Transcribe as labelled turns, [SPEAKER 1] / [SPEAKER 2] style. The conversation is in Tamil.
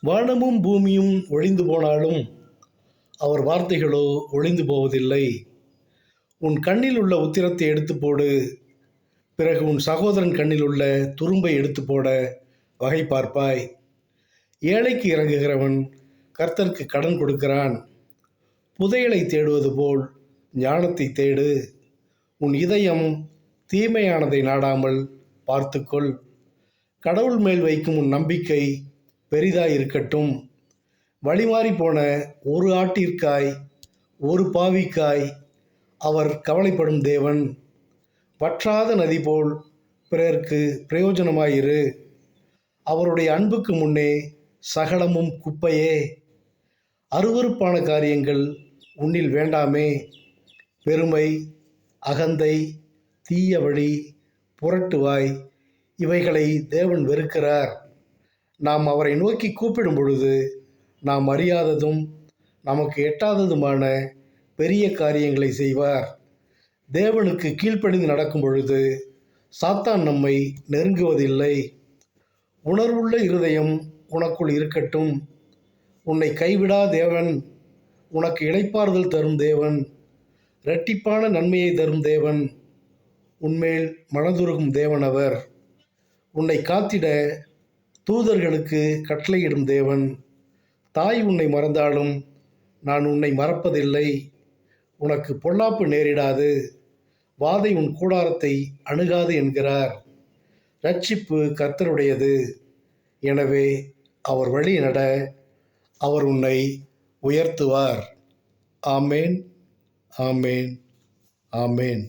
[SPEAKER 1] வானமும் பூமியும் ஒழிந்து போனாலும் அவர் வார்த்தைகளோ ஒழிந்து போவதில்லை. உன் கண்ணில் உள்ள உத்திரத்தை எடுத்து போடு, பிறகு உன் சகோதரன் கண்ணில் உள்ள துரும்பை எடுத்து போட வகை பார்ப்பாய். ஏழைக்கு இறங்குகிறவன் கர்த்தருக்கு கடன் கொடுக்கிறான். புதையலை தேடுவது போல் ஞானத்தை தேடு. உன் இதயம் தீமையானதை நாடாமல் பார்த்துக்கொள். கடவுள் மேல் வைக்கும் உன் நம்பிக்கை பெரிதாய் இருக்கட்டும். வழிமாறி போன ஒரு ஆட்டிற்காய் ஒரு பாவிக்காய் அவர் கவலைப்படும் தேவன். வற்றாத நதி போல் பிறருக்கு பிரயோஜனமாயிரு. அவருடைய அன்புக்கு முன்னே சகலமும் குப்பையே. அருவருப்பான காரியங்கள் உன்னில் வேண்டாமே. பெருமை, அகந்தை, தீய வழி, புரட்டுவாய் இவைகளை தேவன் வெறுக்கிறார். நாம் அவரை நோக்கி கூப்பிடும் பொழுது நாம் அறியாததும் நமக்கு எட்டாததுமான பெரிய காரியங்களை செய்வார். தேவனுக்கு கீழ்ப்படிந்து நடக்கும் பொழுது சாத்தான் நம்மை நெருங்குவதில்லை. உணர்வுள்ள இருதயம் உனக்குள் இருக்கட்டும். உன்னை கைவிடா தேவன், உனக்கு இளைப்பாறுதல் தரும் தேவன், இரட்டிப்பான நன்மையை தரும் தேவன், உன்மேல் மனதுருகும் தேவன் அவர். உன்னை காத்திட தூதர்களுக்கு கட்டளையிடும் தேவன். தாய் உன்னை மறந்தாலும் நான் உன்னை மறப்பதில்லை. உனக்கு பொல்லாப்பு நேரிடாது, வாதை உன் கூடாரத்தை அணுகாது என்கிறார். இரட்சிப்பு கர்த்தருடையது, எனவே அவர் வழி நட. அவர் உன்னை உயர்த்துவார். ஆமேன், ஆமேன், ஆமேன்.